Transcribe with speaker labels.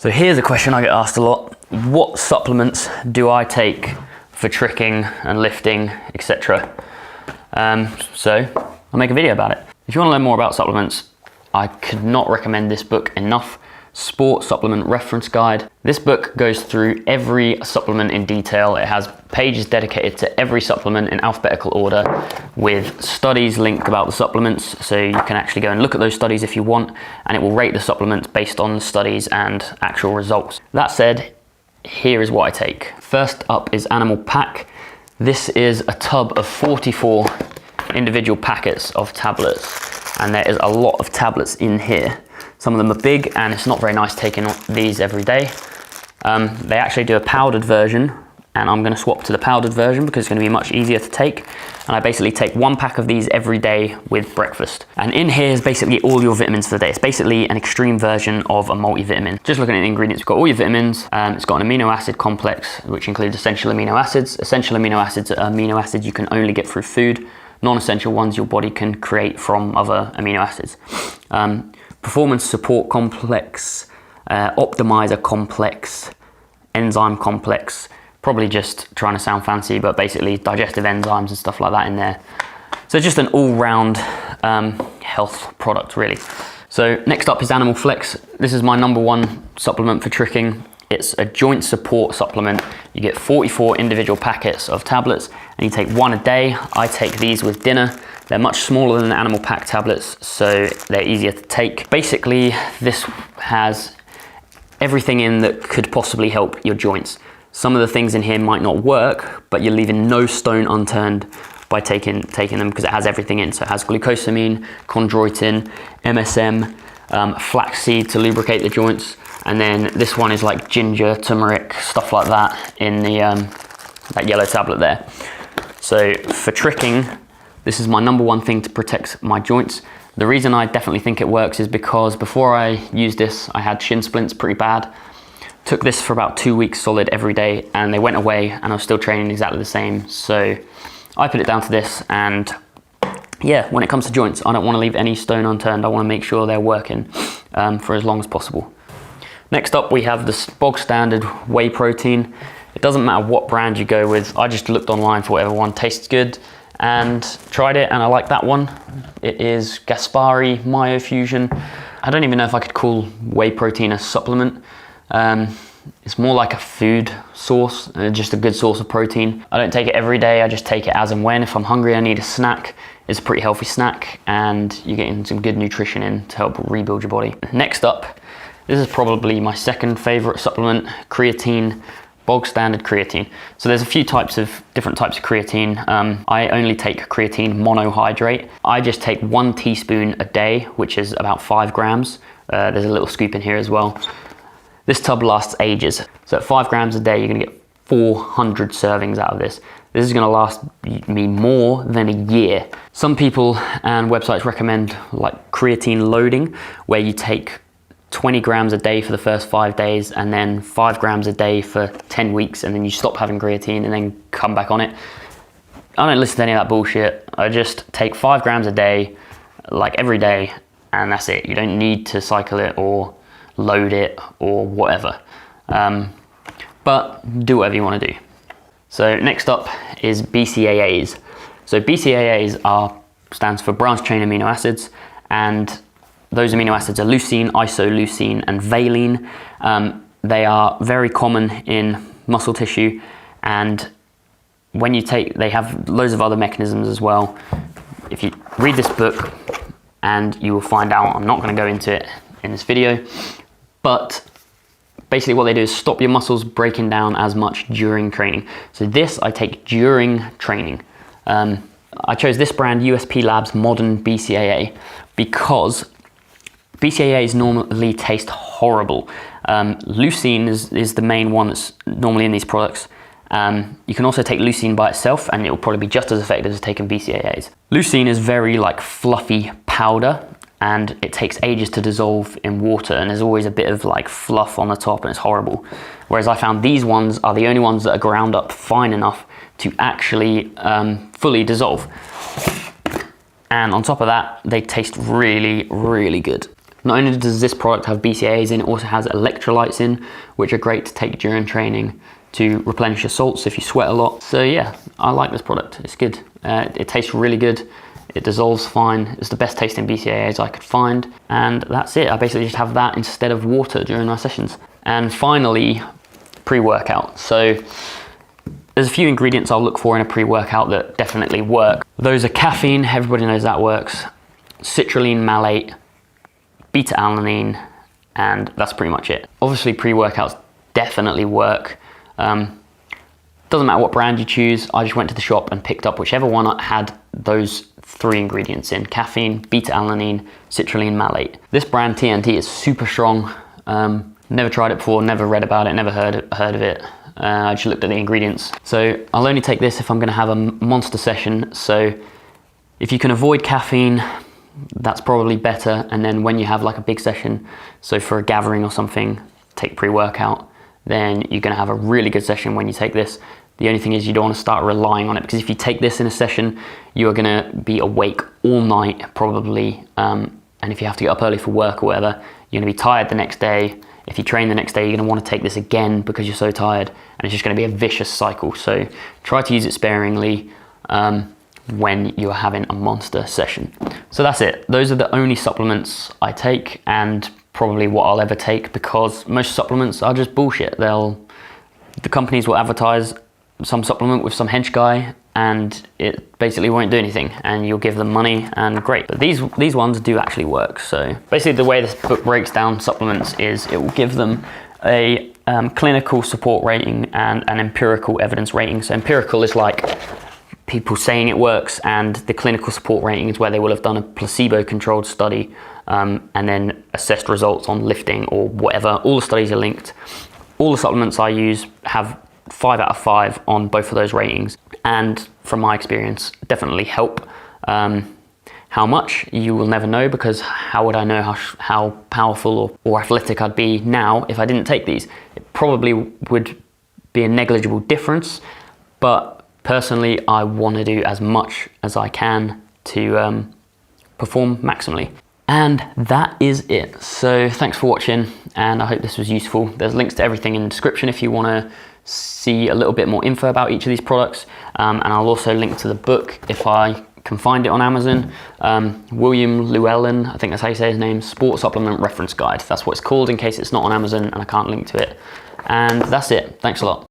Speaker 1: So here's a question I get asked a lot. What supplements do I take for tricking and lifting, etc.? So I'll make a video about it. If you want to learn more about supplements, I could not recommend this book enough. Sport Supplement Reference Guide. This book goes through every supplement in detail. It has pages dedicated to every supplement in alphabetical order with studies linked about the supplements, so you can actually go and look at those studies if you want, and it will rate the supplements based on the studies and actual results. That said, here is what I take. First up is Animal Pak. This is a tub of 44 individual packets of tablets, and there is a lot of tablets in here. Some of them are big, and it's not very nice taking these every day. They actually do a powdered version, and I'm going to swap to the powdered version because it's going to be much easier to take. And I basically take 1 pack of these every day with breakfast. And in here is basically all your vitamins for the day. It's basically an extreme version of a multivitamin. Just looking at the ingredients, we've got all your vitamins. It's got an amino acid complex, which includes essential amino acids. Essential amino acids are amino acids you can only get through food. Non-essential ones your body can create from other amino acids. Performance support complex, optimizer complex, enzyme complex, probably just trying to sound fancy, but basically digestive enzymes and stuff like that in there. So just an all-round health product, really. So next up is Animal Flex. This is my #1 supplement for tricking. It's a joint support supplement. You get 44 individual packets of tablets, and you take 1 a day. I take these with dinner. They're much smaller than the Animal Pak tablets, so they're easier to take. Basically, this has everything in that could possibly help your joints. Some of the things in here might not work, but you're leaving no stone unturned by taking them because it has everything in. So it has glucosamine, chondroitin, MSM, flaxseed to lubricate the joints, and then this one is like ginger, turmeric, stuff like that in the that yellow tablet there. So for tricking, this is my #1 thing to protect my joints. The reason I definitely think it works is because before I used this, I had shin splints pretty bad. Took this for about 2 weeks solid every day, and they went away, and I was still training exactly the same. So I put it down to this, and yeah, when it comes to joints, I don't want to leave any stone unturned. I want to make sure they're working for as long as possible. Next up, we have this bog standard whey protein. It doesn't matter what brand you go with. I just looked online for whatever one tastes good and tried it, and I like that one. It is Gaspari Myofusion. I don't even know if I could call whey protein a supplement. It's more like a food source, just a good source of protein. I don't take it every day, I just take it as and when. If I'm hungry, I need a snack. It's a pretty healthy snack, and you're getting some good nutrition in to help rebuild your body. Next up, this is probably my second favorite supplement, creatine. Bog standard creatine. So there's a few different types of creatine. I only take creatine monohydrate. I just take 1 teaspoon a day, which is about 5 grams. There's a little scoop in here as well. This tub lasts ages. So at 5 grams a day, you're gonna get 400 servings out of this. This is gonna last me more than a year. Some people and websites recommend like creatine loading, where you take 20 grams a day for the first 5 days, and then 5 grams a day for 10 weeks, and then you stop having creatine and then come back on it. I don't listen to any of that bullshit. I just take 5 grams a day, like every day, and that's it. You don't need to cycle it or load it or whatever. But do whatever you want to do. So next up is BCAAs. So BCAAs stands for branched chain amino acids, and those amino acids are leucine, isoleucine, and valine. They are very common in muscle tissue, and when you take, they have loads of other mechanisms as well. If you read this book, and you will find out, I'm not going to go into it in this video, but basically what they do is stop your muscles breaking down as much during training. So this I take during training. I chose this brand, USP Labs Modern BCAA, because BCAAs normally taste horrible. Leucine is the main one that's normally in these products. You can also take leucine by itself, and it will probably be just as effective as taking BCAAs. Leucine is very like fluffy powder, and it takes ages to dissolve in water, and there's always a bit of like fluff on the top, and it's horrible. Whereas I found these ones are the only ones that are ground up fine enough to actually fully dissolve. And on top of that, they taste really, really good. Not only does this product have BCAAs in, it also has electrolytes in, which are great to take during training to replenish your salts if you sweat a lot. So yeah, I like this product, it's good. It tastes really good, it dissolves fine, it's the best tasting BCAAs I could find, and that's it. I basically just have that instead of water during my sessions. And finally, pre-workout. So there's a few ingredients I'll look for in a pre-workout that definitely work. Those are caffeine, everybody knows that works, citrulline malate, beta-alanine, and that's pretty much it. Obviously pre-workouts definitely work. Doesn't matter what brand you choose, I just went to the shop and picked up whichever one had those 3 ingredients in: caffeine, beta-alanine, citrulline malate. This brand TNT is super strong. Never tried it before, never read about it, never heard of it. I just looked at the ingredients. So I'll only take this if I'm gonna have a monster session. So if you can avoid caffeine, that's probably better. And then when you have like a big session, so for a gathering or something, take pre-workout, then you're gonna have a really good session when you take this. The only thing is you don't wanna start relying on it, because if you take this in a session, you are gonna be awake all night probably. And if you have to get up early for work or whatever, you're gonna be tired the next day. If you train the next day, you're gonna wanna take this again because you're so tired, and it's just gonna be a vicious cycle. So try to use it sparingly when you're having a monster session. So that's it. Those are the only supplements I take, and probably what I'll ever take, because most supplements are just bullshit. The companies will advertise some supplement with some hench guy, and it basically won't do anything, and you'll give them money and great. But these ones do actually work. So basically the way this book breaks down supplements is it will give them a clinical support rating and an empirical evidence rating. So empirical is like people saying it works, and the clinical support rating is where they will have done a placebo-controlled study and then assessed results on lifting or whatever. All the studies are linked. All the supplements I use have 5 out of 5 on both of those ratings, and from my experience definitely help. How much, you will never know, because how would I know how powerful or athletic I'd be now if I didn't take these? It probably would be a negligible difference, but personally I want to do as much as I can to perform maximally. And that is it. So thanks for watching, and I hope this was useful. There's links to everything in the description if you want to see a little bit more info about each of these products, and I'll also link to the book if I can find it on Amazon. William Llewellyn, I think that's how you say his name, Sport Supplement Reference Guide. That's what it's called, in case it's not on Amazon and I can't link to it. And that's it. Thanks a lot.